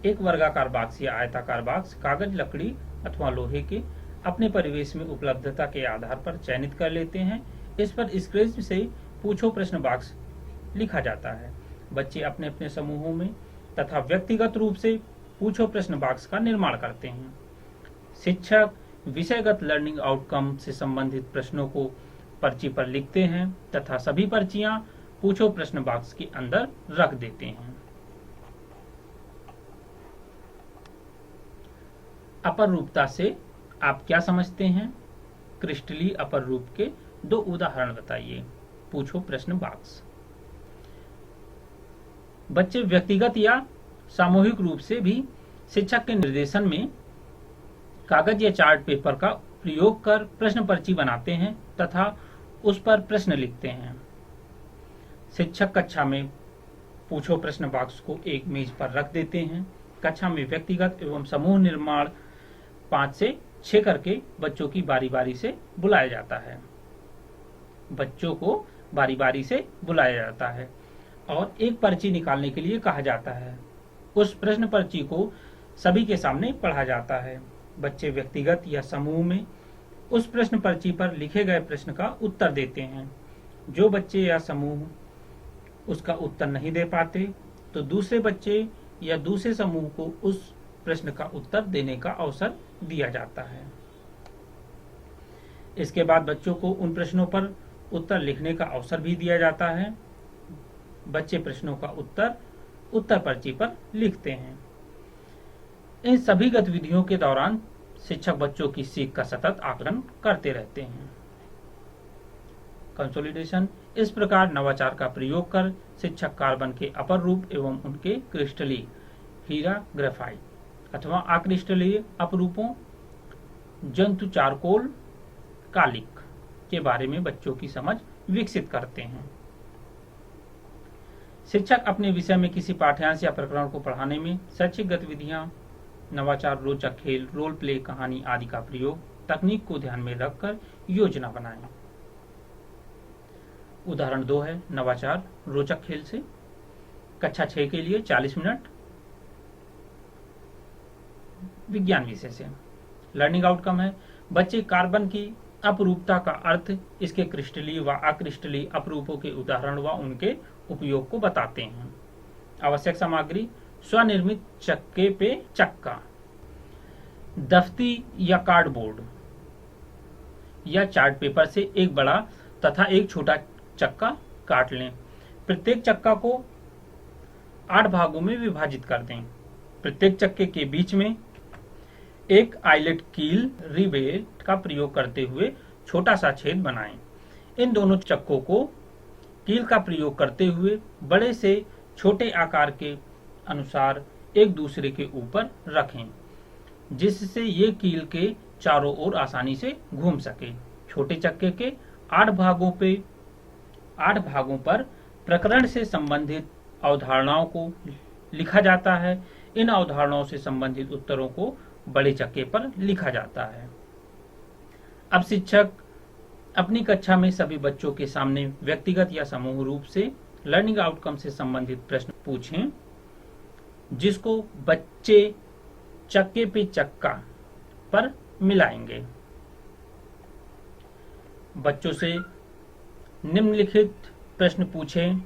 एक वर्गाकार बॉक्स या आयताकार बॉक्स कागज, लकड़ी अथवा लोहे के अपने परिवेश में उपलब्धता के आधार पर चयनित कर लेते हैं। इस पर स्केच से पूछो प्रश्न बॉक्स लिखा जाता है। बच्चे अपने अपने समूहों में तथा व्यक्तिगत रूप से पूछो प्रश्न बॉक्स का निर्माण करते हैं। शिक्षक विषयगत लर्निंग आउटकम से संबंधित प्रश्नों को पर्ची पर लिखते हैं तथा सभी पर्चियां पूछो प्रश्न बॉक्स के अंदर रख देते हैं। अपर रूपता से आप क्या समझते हैं? क्रिस्टलीय अपर रूप के 2 उदाहरण बताइए। पूछो प्रश्न बॉक्स: बच्चे व्यक्तिगत या सामूहिक रूप से भी शिक्षक के निर्देशन में कागज या चार्ट पेपर का प्रयोग कर प्रश्न पर्ची बनाते हैं तथा उस पर प्रश्न लिखते हैं। शिक्षक कक्षा में पूछो प्रश्न बॉक्स को एक मेज पर रख देते हैं। कक्षा में व्यक्तिगत एवं समूह निर्माण 5 से 6 करके बच्चों की बारी बारी से बुलाया जाता है। बच्चों को बारी बारी से बुलाया जाता है और एक पर्ची निकालने के लिए कहा जाता है। उस प्रश्न पर्ची को सभी के सामने पढ़ा जाता है। बच्चे व्यक्तिगत या समूह में उस प्रश्न पर्ची पर लिखे गए प्रश्न का उत्तर देते हैं। जो बच्चे या समूह उसका उत्तर नहीं दे पाते तो दूसरे बच्चे या दूसरे समूह को उस प्रश्न का उत्तर देने का अवसर दिया जाता है। इसके बाद बच्चों को उन प्रश्नों पर उत्तर लिखने का अवसर भी दिया जाता है। बच्चे प्रश्नों का उत्तर पर्ची पर लिखते हैं। इन सभी गतिविधियों के दौरान शिक्षक बच्चों की सीख का सतत आकलन करते रहते हैं। कंसोलिडेशन: इस प्रकार नवाचार का प्रयोग कर शिक्षक कार्बन के अपर रूप एवं उनके क्रिस्टलीय हीरा, ग्रेफाइट अथवा अक्रिस्टलीय अपरूपों जंतु, चारकोल, कालिक के बारे में बच्चों की समझ विकसित करते हैं। शिक्षक अपने विषय में किसी पाठ्यांश या प्रकरण को पढ़ाने में शैक्षिक गतिविधियां, नवाचार, रोचक खेल, रोल प्ले, कहानी आदि का प्रयोग तकनीक को ध्यान में रखकर योजना बनाएं। उदाहरण 2 है नवाचार रोचक खेल से। कक्षा 6 के लिए 40 मिनट। विज्ञान विषय से। लर्निंग आउटकम है बच्चे कार्बन की अपरूपता का अर्थ, इसके क्रिस्टलीय व अक्रिस्टलीय अपरूपों के उदाहरण व उनके उपयोग को बताते हैं। आवश्यक सामग्री: स्वनिर्मित चक्के पे चक्का, दफ्ती या कार्डबोर्ड या चार्ट पेपर से एक बड़ा तथा एक छोटा चक्का काट लें। प्रत्येक चक्का को 8 भागों में विभाजित कर दें। प्रत्येक चक्के के बीच में एक आइलेट कील रिवेट का प्रयोग करते हुए छोटा सा छेद बनाएं। इन दोनों चक्कों को कील का प्रयोग करते हुए बड़े से छोटे आकार के अनुसार एक दूसरे के ऊपर रखें, जिससे ये कील के चारों ओर आसानी से घूम सके। छोटे चक्के के 8 भागों पर प्रकरण से संबंधित अवधारणाओं को लिखा जाता है। इन अवधारणाओं से संबंधित उत्तरों को बड़े चक्के पर लिखा जाता है। अब शिक्षक अपनी कक्षा में सभी बच्चों के सामने व्यक्तिगत या समूह रूप से लर्निंग आउटकम से संबंधित प्रश्न पूछें, जिसको बच्चे चक्के पे चक्का पर मिलाएंगे। बच्चों से निम्नलिखित प्रश्न पूछें।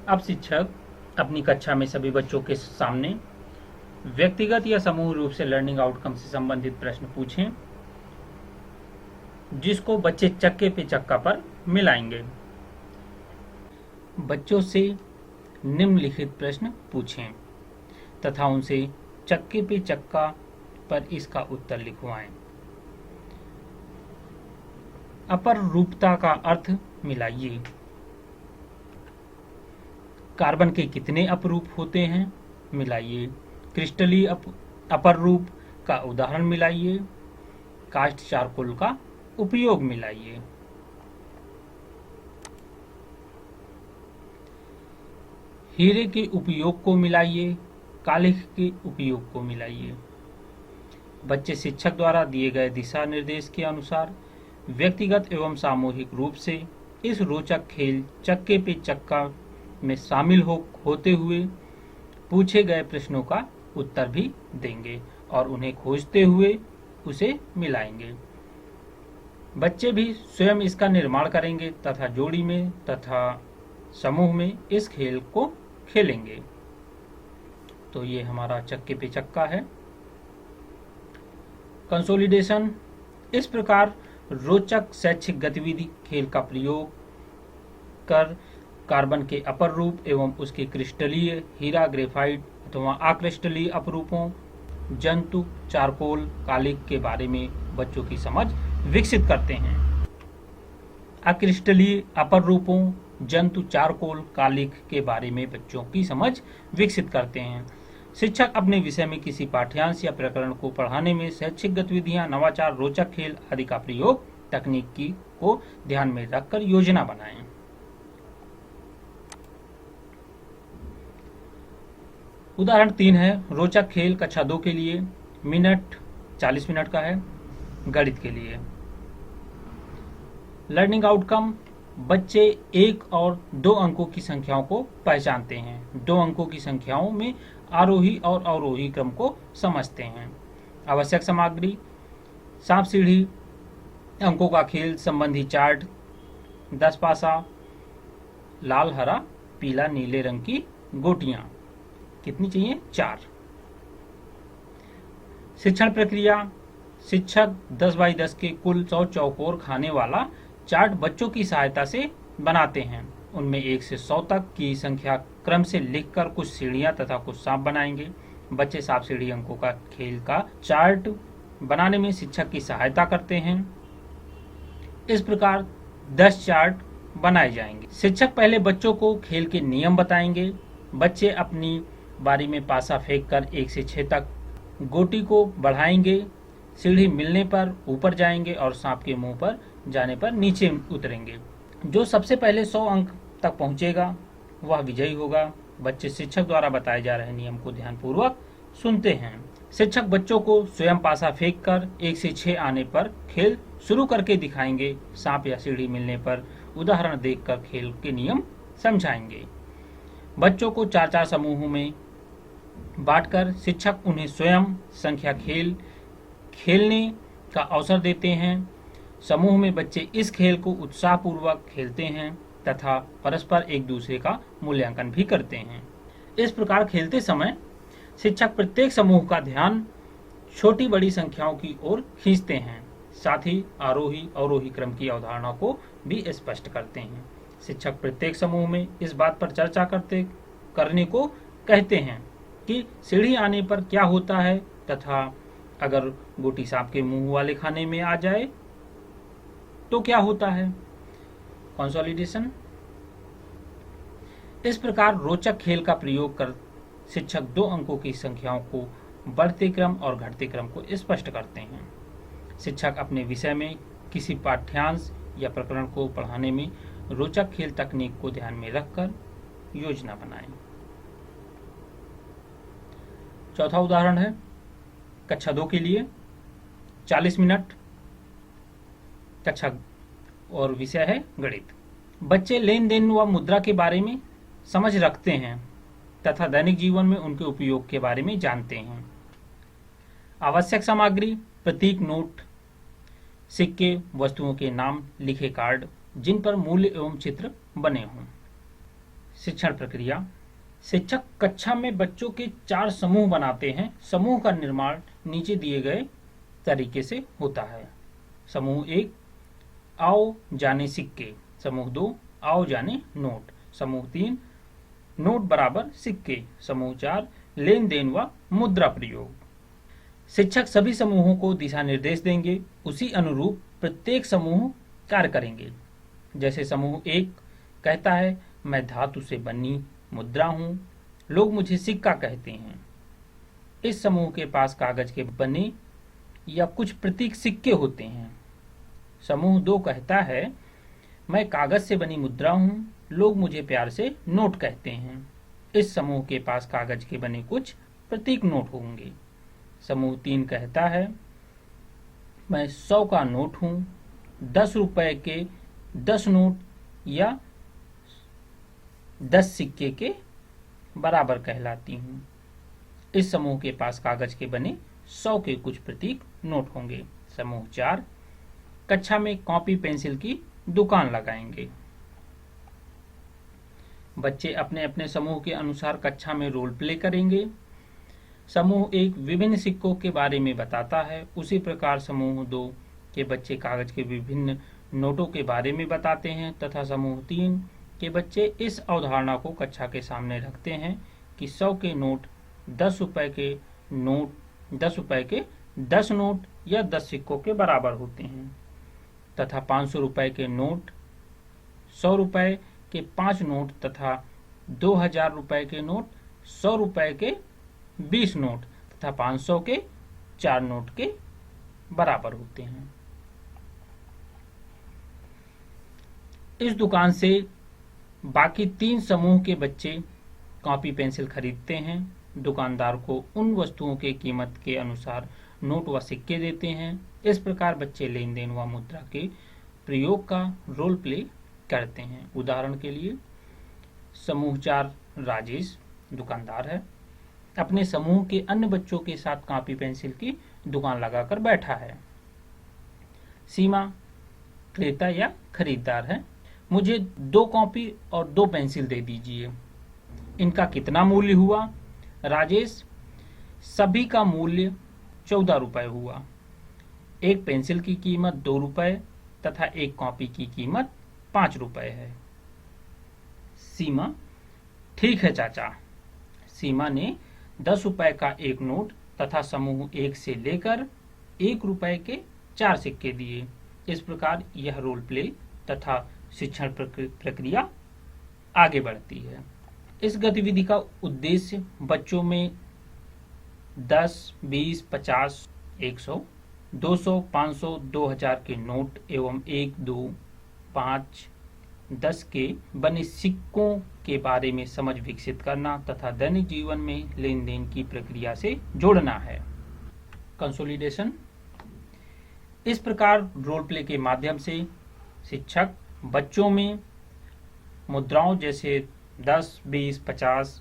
अब शिक्षक अपनी कक्षा में सभी बच्चों के सामने व्यक्तिगत या समूह रूप से लर्निंग आउटकम से संबंधित प्रश्न पूछें, जिसको बच्चे चक्के पे चक्का पर मिलाएंगे। बच्चों से निम्नलिखित प्रश्न पूछें तथा उनसे चक्के पे चक्का पर इसका उत्तर लिखवाएं। अपरूपता का अर्थ मिलाइए। कार्बन के कितने अपरूप होते हैं? मिलाइए। क्रिस्टलीय अपरूप का उदाहरण मिलाइए। कास्ट चारकोल का उपयोग मिलाइए। हीरे के उपयोग को मिलाइए। कालिख के उपयोग को मिलाइए। बच्चे शिक्षक द्वारा दिए गए दिशा निर्देश के अनुसार व्यक्तिगत एवं सामूहिक रूप से इस रोचक खेल चक्के पे चक्का में शामिल होते हुए पूछे गए प्रश्नों का उत्तर भी देंगे और उन्हें खोजते हुए उसे मिलाएंगे। बच्चे भी स्वयं इसका निर्माण करेंगे तथा जोड़ी में तथा समूह में इस खेल को खेलेंगे। तो ये हमारा चक्के पे चक्का है। कंसोलिडेशन। इस प्रकार रोचक शैक्षिक गतिविधि खेल का प्रयोग कर कार्बन के अपर रूप एवं उसके क्रिस्टलीय हीरा, ग्रेफाइट अथवा अक्रिस्टलीय अपरूपों, जंतु, चारकोल, कालिख के बारे में बच्चों की समझ विकसित करते हैं। अक्रिस्टलीय अपर रूपों, जंतु, चारकोल, कालिख के बारे में बच्चों की समझ विकसित करते हैं। शिक्षक अपने विषय में किसी पाठ्यांश या प्रकरण को पढ़ाने में शैक्षिक गतिविधियां, नवाचार, रोचक खेल आदि का प्रयोग तकनीकी को ध्यान में रखकर योजना बनाएं। उदाहरण 3 है। रोचक खेल कक्षा 2 के लिए 40 मिनट का है। गणित के लिए लर्निंग आउटकम। बच्चे 1 और 2 अंकों की संख्याओं को पहचानते हैं। 2 अंकों की संख्याओं में आरोही और अवरोही क्रम को समझते हैं। आवश्यक सामग्री: सांप सीढ़ी, अंकों का खेल संबंधी चार्ट, 10 पासा, लाल, हरा, पीला, नीले रंग की गोटियां। कितनी चाहिए? 4। शिक्षण प्रक्रिया: शिक्षक 10x10 के कुल 100 चौकोर खाने वाला चार्ट बच्चों की सहायता से बनाते हैं। उनमें 1 से 100 तक की संख्या क्रम से लिखकर कुछ सीढ़ियां तथा कुछ सांप बनाएंगे। बच्चे सांप सीढ़ी अंकों का खेल का चार्ट बनाने में शिक्षक की सहायता करते हैं। इस प्रकार 10 चार्ट बनाए जाएंगे। शिक्षक पहले बच्चों को खेल के नियम बताएंगे। बच्चे अपनी बारी में पासा फेंककर 1 से 6 तक गोटी को बढ़ाएंगे। सीढ़ी मिलने पर ऊपर जाएंगे और सांप के मुंह पर जाने पर नीचे उतरेंगे। जो सबसे पहले 100 अंक तक पहुंचेगा वह विजयी होगा। बच्चे शिक्षक द्वारा बताए जा रहे नियम को ध्यानपूर्वक सुनते हैं। शिक्षक बच्चों को स्वयं पासा फेंककर 1 से 6 आने पर खेल शुरू करके दिखाएंगे। सांप या सीढ़ी मिलने पर उदाहरण देखकर खेल के नियम समझाएंगे। बच्चों को 4-4 समूहों में बांटकर शिक्षक उन्हें स्वयं संख्या खेलने का अवसर देते हैं। समूह में बच्चे इस खेल को उत्साहपूर्वक खेलते हैं तथा परस्पर एक दूसरे का मूल्यांकन भी करते हैं। इस प्रकार खेलते समय शिक्षक प्रत्येक समूह का ध्यान छोटी बड़ी संख्याओं की ओर खींचते हैं। साथ ही आरोही अवरोही क्रम की अवधारणा को भी स्पष्ट करते हैं। शिक्षक प्रत्येक समूह में इस बात पर चर्चा करने को कहते हैं कि सीढ़ी आने पर क्या होता है तथा अगर गोटी सांप के मुंह वाले खाने में आ जाए तो क्या होता है। कंसोलिडेशन। इस प्रकार रोचक खेल का प्रयोग कर शिक्षक 2 अंकों की संख्याओं को बढ़ते क्रम और घटते क्रम को स्पष्ट करते हैं। शिक्षक अपने विषय में किसी पाठ्यांश या प्रकरण को पढ़ाने में रोचक खेल तकनीक को ध्यान में रखकर योजना बनाएं। चौथा उदाहरण है कक्षा 2 के लिए 40 मिनट कक्षा और विषय है गणित। बच्चे लेन देन व मुद्रा के बारे में समझ रखते हैं तथा दैनिक जीवन में उनके उपयोग के बारे में जानते हैं। आवश्यक सामग्री: प्रतीक नोट, सिक्के, वस्तुओं के नाम लिखे कार्ड जिन पर मूल्य एवं चित्र बने हों। शिक्षण प्रक्रिया। शिक्षक कक्षा में बच्चों के 4 समूह बनाते हैं। समूह का निर्माण नीचे दिए गए तरीके से होता है। समूह 1, आओ जाने सिक्के। समूह 2, आओ जाने नोट। समूह 3, नोट बराबर सिक्के। समूह 4, लेन देन व मुद्रा प्रयोग। शिक्षक सभी समूहों को दिशा निर्देश देंगे, उसी अनुरूप प्रत्येक समूह कार्य करेंगे। जैसे समूह 1 कहता है, मैं धातु से बनी मुद्रा हूं, लोग मुझे सिक्का कहते हैं। इस समूह के पास कागज के बने या कुछ प्रतीक सिक्के होते हैं। समूह 2 कहता है, मैं कागज से बनी मुद्रा हूं, लोग मुझे प्यार से नोट कहते हैं। इस समूह के पास कागज के बने कुछ प्रतीक नोट होंगे। समूह 3 कहता है, मैं 100 का नोट हूं, 10 रुपए के 10 नोट या 10 सिक्के के बराबर कहलाती हूं। इस समूह के पास कागज के बने 100 के कुछ प्रतीक नोट होंगे। समूह 4 कक्षा में कॉपी पेंसिल की दुकान लगाएंगे। बच्चे अपने अपने समूह के अनुसार कक्षा में रोल प्ले करेंगे। समूह 1 विभिन्न सिक्कों के बारे में बताता है, उसी प्रकार समूह 2 के बच्चे कागज के विभिन्न नोटों के बारे में बताते हैं तथा समूह 3 के बच्चे इस अवधारणा को कक्षा के सामने रखते हैं कि 100 के नोट 10 रुपए के नोट 10 रुपए के 10 नोट या 10 सिक्कों के बराबर होते हैं तथा 500 रुपए के नोट 100 रुपए के 5 नोट तथा 2000 रुपए के नोट 100 रुपए के 20 नोट तथा 500 के 4 नोट के बराबर होते हैं। इस दुकान से बाकी 3 समूह के बच्चे कॉपी पेंसिल खरीदते हैं। दुकानदार को उन वस्तुओं के कीमत के अनुसार नोट व सिक्के देते हैं। इस प्रकार बच्चे लेन देन व मुद्रा के प्रयोग का रोल प्ले करते हैं। उदाहरण के लिए समूह 4 राजेश दुकानदार है, अपने समूह के अन्य बच्चों के साथ कॉपी पेंसिल की दुकान लगाकर बैठा है। सीमा क्रेता या खरीदार है, मुझे 2 कॉपी और 2 पेंसिल दे दीजिए। इनका कितना मूल्य हुआ? राजेश, सभी का मूल्य 14 रुपए हुआ। एक पेंसिल की कीमत 2 रुपए तथा एक कॉपी की कीमत 5 रुपए है। सीमा, ठीक है चाचा। सीमा ने 10 रुपए का एक नोट तथा समूह 1 से लेकर 1 रुपए के 4 सिक्के दिए। इस प्रकार यह रोल प्ले तथा शिक्षण प्रक्रिया आगे बढ़ती है। इस गतिविधि का उद्देश्य बच्चों में 10, 20, 50, 100, 200, 500, 2000 के नोट एवं 1, 2, 5, 10 के बने सिक्कों के बारे में समझ विकसित करना तथा दैनिक जीवन में लेन देन की प्रक्रिया से जोड़ना है। कंसोलिडेशन। इस प्रकार रोल प्ले के माध्यम से शिक्षक बच्चों में मुद्राओं जैसे 10, 20, 50,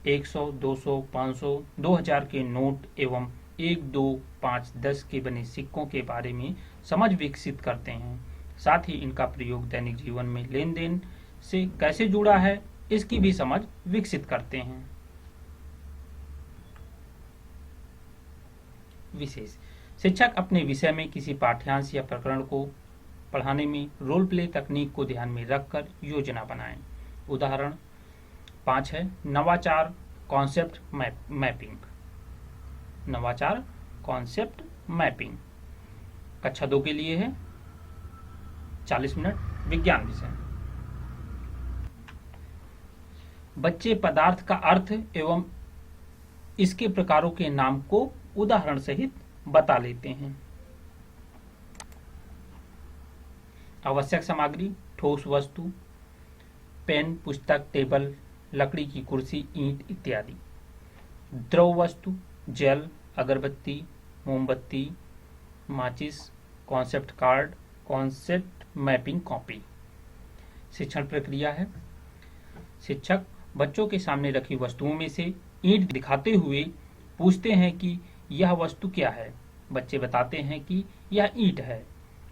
100, 200, 500, 2000 के नोट एवं 1, 2, 5, 10 के बने सिक्कों के बारे में समझ विकसित करते हैं। साथ ही इनका प्रयोग दैनिक जीवन में लेन देन से कैसे जुड़ा है, इसकी भी समझ विकसित करते हैं। विशेष शिक्षक अपने विषय में किसी पाठ्यांश या प्रकरण को पढ़ाने में रोल प्ले तकनीक को ध्यान में रखकर योजना बनाएं। उदाहरण 5 है नवाचार कॉन्सेप्ट मैपिंग। नवाचार कॉन्सेप्ट मैपिंग कक्षा 2 के लिए है। 40 मिनट विज्ञान विषय। बच्चे पदार्थ का अर्थ एवं इसके प्रकारों के नाम को उदाहरण सहित बता लेते हैं। आवश्यक सामग्री ठोस वस्तु, पेन, पुस्तक, टेबल, लकड़ी की कुर्सी, ईंट इत्यादि। द्रव वस्तु जल, अगरबत्ती, मोमबत्ती, माचिस, concept card, concept mapping copy. शिक्षण प्रक्रिया है। शिक्षक बच्चों के सामने रखी वस्तुओं में से ईंट दिखाते हुए पूछते हैं कि यह वस्तु क्या है। बच्चे बताते हैं कि यह ईंट है।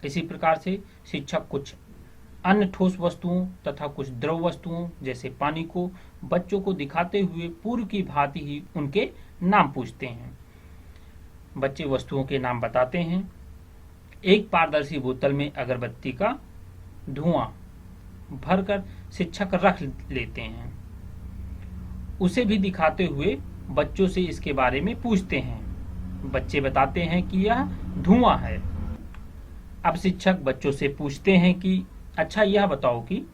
इसी प्रकार से शिक्षक कुछ अन्य ठोस वस्तुओं तथा कुछ द्रव वस्तुओं जैसे पानी को बच्चों को दिखाते हुए पूर्व की भांति ही उनके नाम पूछते हैं। बच्चे वस्तुओं के नाम बताते हैं। एक पारदर्शी बोतल में अगरबत्ती का धुआं भरकर शिक्षक रख लेते हैं। उसे भी दिखाते हुए बच्चों से इसके बारे में पूछते हैं। बच्चे बताते हैं कि यह धुआं है। अब शिक्षक बच्चों से पूछते हैं कि अच्छा यह बताओ कि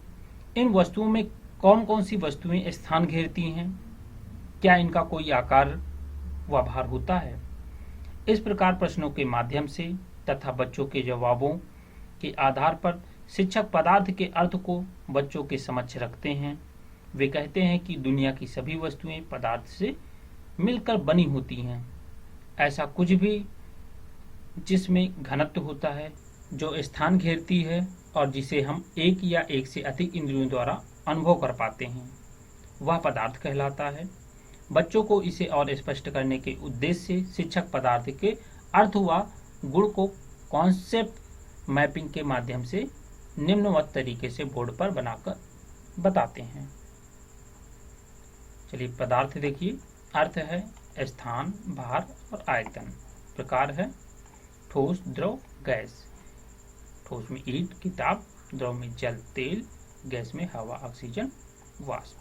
इन वस्तुओं में कौन कौन सी वस्तुएं स्थान घेरती हैं? क्या इनका कोई आकार व भार होता है? इस प्रकार प्रश्नों के माध्यम से तथा बच्चों के जवाबों के आधार पर शिक्षक पदार्थ के अर्थ को बच्चों के समक्ष रखते हैं। वे कहते हैं कि दुनिया की सभी वस्तुएं पदार्थ से मिलकर बनी होती हैं। ऐसा कुछ भी जिसमें घनत्व होता है, जो स्थान घेरती है और जिसे हम एक या एक से अधिक इंद्रियों द्वारा अनुभव कर पाते हैं, वह पदार्थ कहलाता है। बच्चों को इसे और स्पष्ट करने के उद्देश्य से शिक्षक पदार्थ के अर्थ व गुण को कॉन्सेप्ट मैपिंग के माध्यम से निम्नवत तरीके से बोर्ड पर बनाकर बताते हैं। चलिए पदार्थ देखिए। अर्थ है स्थान, भार और आयतन। प्रकार है ठोस, द्रव, गैस। ठोस में ईंट, किताब, द्रव में जल, तेल, गैस में हवा, ऑक्सीजन, वाष्प।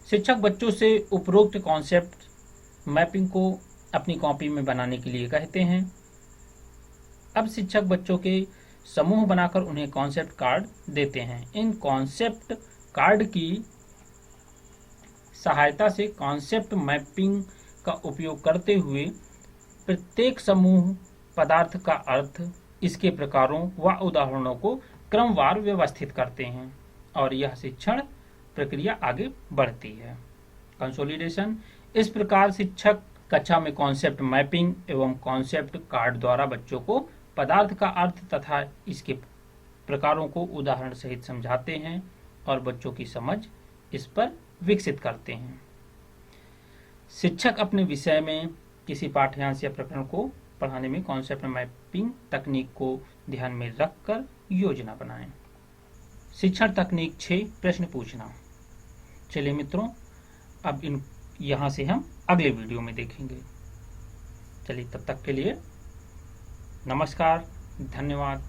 शिक्षक बच्चों से उपरोक्त कॉन्सेप्ट मैपिंग को अपनी कॉपी में बनाने के लिए कहते हैं। अब शिक्षक बच्चों के समूह बनाकर उन्हें कॉन्सेप्ट कार्ड देते हैं। इन कॉन्सेप्ट कार्ड की सहायता से कॉन्सेप्ट मैपिंग का उपयोग करते हुए प्रत्येक समूह पदार्थ का अर्थ, इसके प्रकारों व उदाहरणों को क्रमवार व्यवस्थित करते हैं और यह शिक्षण प्रक्रिया आगे बढ़ती है। कंसोलिडेशन। इस प्रकार शिक्षक कक्षा में कॉन्सेप्ट मैपिंग एवं कॉन्सेप्ट कार्ड द्वारा बच्चों को पदार्थ का अर्थ तथा इसके प्रकारों को उदाहरण सहित समझाते हैं और बच्चों की समझ इस पर विकसित करते हैं। शिक्षक अपने विषय में किसी पाठ्यांश या प्रकरण को पढ़ाने में कॉन्सेप्ट मैपिंग तकनीक को ध्यान में रखकर योजना बनाएं। शिक्षण तकनीक 6, प्रश्न पूछना। चलिए मित्रों, अब यहाँ से हम अगले वीडियो में देखेंगे। चलिए तब तक के लिए नमस्कार, धन्यवाद।